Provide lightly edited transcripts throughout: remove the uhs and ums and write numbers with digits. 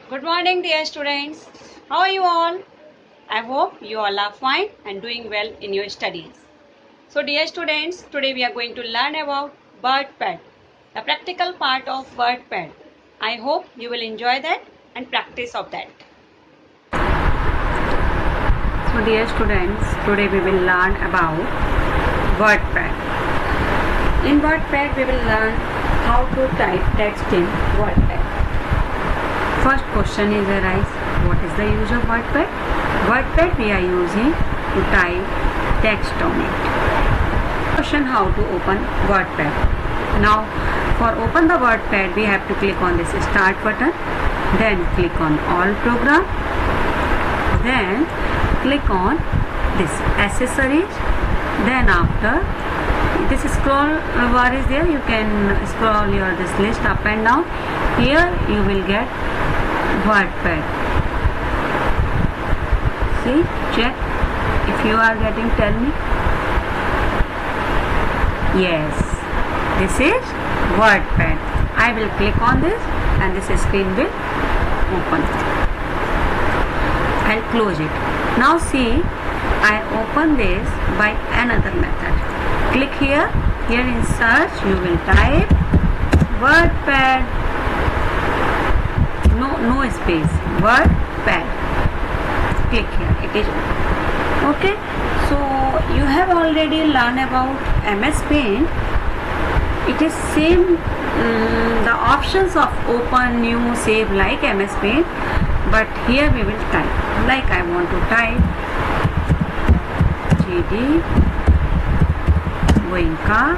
Good morning, dear students. How are you all? I hope you all are fine and doing well in your studies. So, dear students, today we are going to learn about WordPad, the practical part of WordPad. I hope you will enjoy that and practice of that. So, dear students, today we will learn about WordPad. In WordPad, we will learn how to type text in WordPad. First question is arise, what is the use of WordPad? WordPad we are using to type text on it. Question, how to open WordPad. Now for open the WordPad we have to click on this start button, then click on all program, then click on this accessories, then after this scroll bar is there, you can scroll your this list up and down. Here you will get WordPad. See, check if you are getting, tell me. Yes, this is WordPad. I will click on this and this screen will open. I'll close it. Now see, I open this by another method. Click here. Here in search you will type WordPad. No space. WordPad. Click here. It is okay. So you have already learned about MS Paint. It is same the options of open, new, save like MS Paint, but here we will type. Like I want to type GD Goenka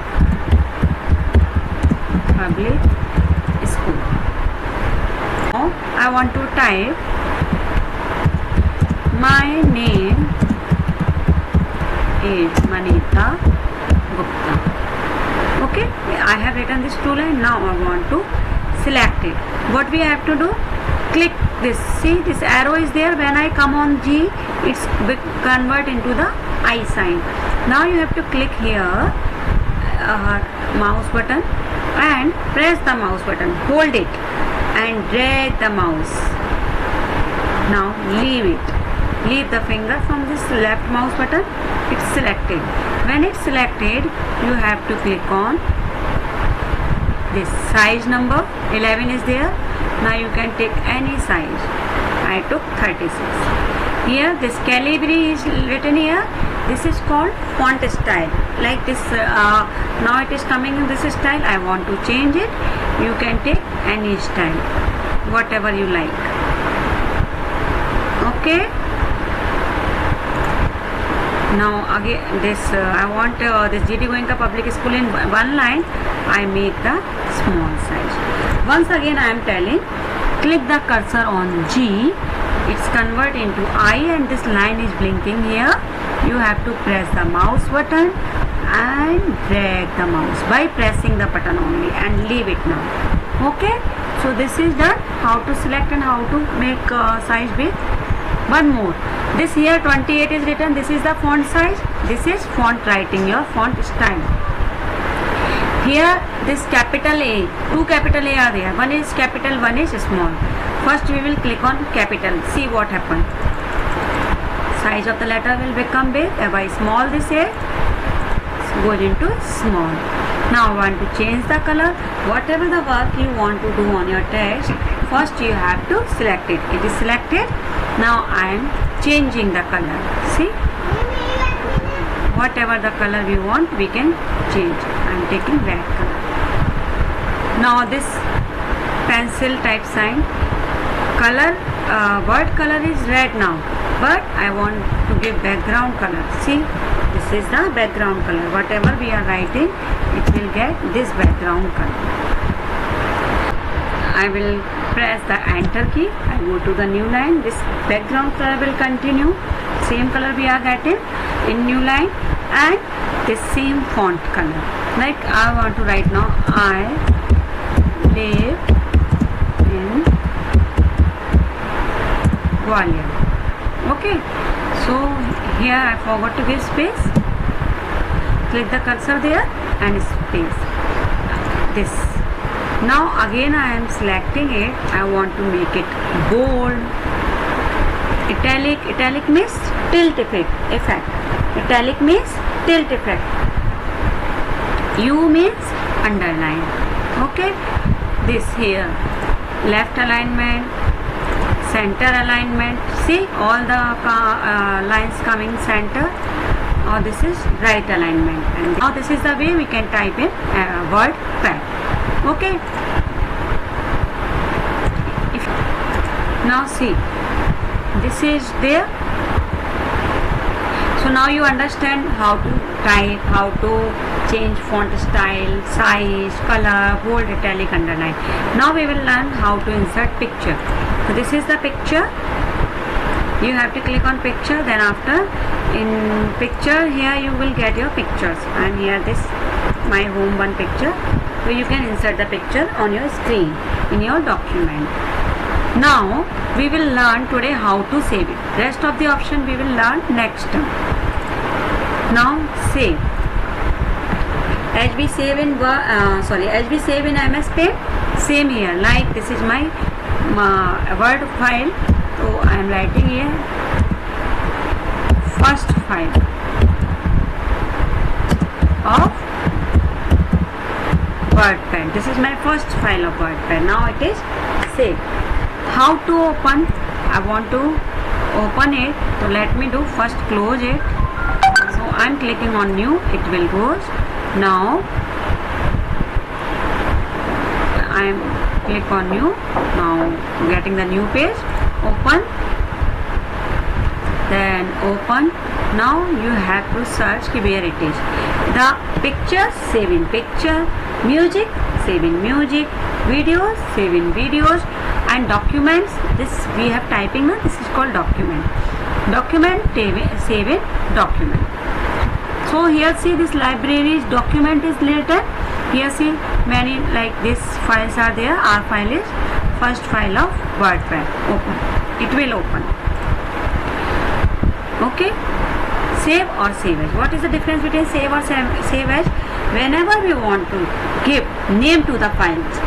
Public School. Now I want to type my name is Manita Gupta. Okay, I have written this two line. Now I want to select it. What we have to do? Click this. See, this arrow is there. When I come on G, it's convert into the I sign. Now you have to click here, mouse button, and press the mouse button. Hold it and drag the mouse. Now leave it. Leave the finger from this left mouse button. It's selected. When it's selected, you have to click on this size number. 11 is there. Now you can take any size. I took 36. Here this Calibri is written here. This is called font style. Like this, now it is coming in this style. I want to change it. You can take any style, whatever you like. Okay. Now again this I want this GD Goenka Public School in one line. I make the small size. Once again I am telling, click the cursor on G. It's convert into I and this line is blinking here. You have to press the mouse button and drag the mouse by pressing the button only and leave it now. Okay. So this is done. How to select and how to make size big. One more. This here 28 is written. This is the font size. This is font writing, your font style. Here this capital A, two capital A are there. One is capital, one is small. First we will click on capital. See what happened. Size of the letter will become big. By small this A goes into small. Now I want to change the color. Whatever the work you want to do on your text, first you have to select it. It is selected. Now I am changing the color. See, whatever the color we want we can change. I am taking red color. Now this pencil type sign color, word color is red now, but I want to give background color. See, this is the background color. Whatever we are writing, it will get this background color. I will press the enter key. I go to the new line. This background color will continue. Same color we are getting in new line and this same font color. Like I want to write now, I live in Gwalior. Okay. So here I forgot to give space. Click the cursor there and space. This Now again I am selecting it. I want to make it bold. Italic means tilt effect. Italic means tilt effect. U means underline. Okay, this here left alignment, center alignment. See all the lines coming center. Or this is right alignment, and now this is the way we can type in WordPad. Okay. Now see, this is there. So now you understand how to type, how to change font style, size, color, bold, italic, underline. Now we will learn how to insert picture. So this is the picture. You have to click on picture, then after in picture here you will get your pictures, and here this my home one picture. So you can insert the picture on your screen in your document. Now we will learn today how to save it. Rest of the option we will learn next time. Now save. As we save in MS Paint, same here. Like this is my Word file. So I am writing here first file of WordPad. This is my first file of WordPad. Now it is saved. How to open? I want to open it. So let me do first close it. So I am clicking on new. It will goes. Now I am click on new. Now getting the new page. Open, then open. Now you have to search where it is. The picture, save in picture. Music, save in music. Videos, save in videos. And documents, this we have typing now. This is called document. Document, save in document. So here see this library's document is later. Here see many like this files are there. Our file is first file of WordPad. Open. It will open. Okay. Save or save as. What is the difference between save or save as? Whenever we want to give name to the files,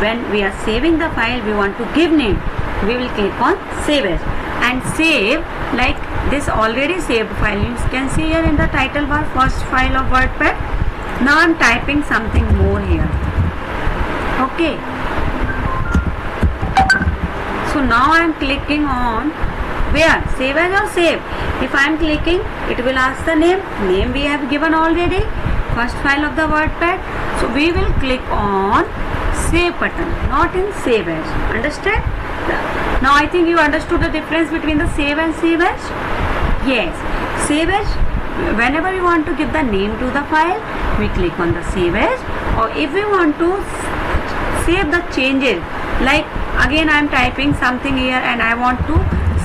when we are saving the file, we want to give name. We will click on save as. And save, like this already saved file. You can see here in the title bar, first file of WordPad. Now I am typing something more here. Okay. So now I am clicking on where? Save as or save? If I am clicking, it will ask the name. Name we have given already. First file of the WordPad. So we will click on save button, not in save as. Understand? Now I think you understood the difference between the save and save as. Yes. Save as, whenever we want to give the name to the file, we click on the save as. Or if we want to save the changes, like again I am typing something here and I want to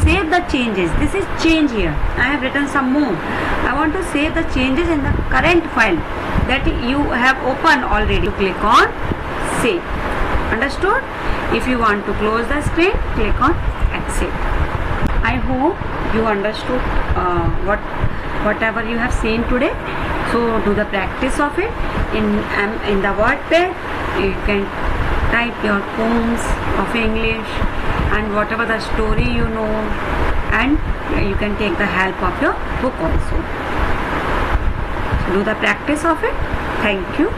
save the changes. This is change here. I have written some more. I want to save the changes in the current file that you have opened already. You click on save. Understood? If you want to close the screen, click on exit. I hope you understood whatever you have seen today. So do the practice of it in the WordPad. You can type your poems of English and whatever the story you know, and you can take the help of your book also. So do the practice of it. Thank you.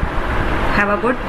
Have a good day.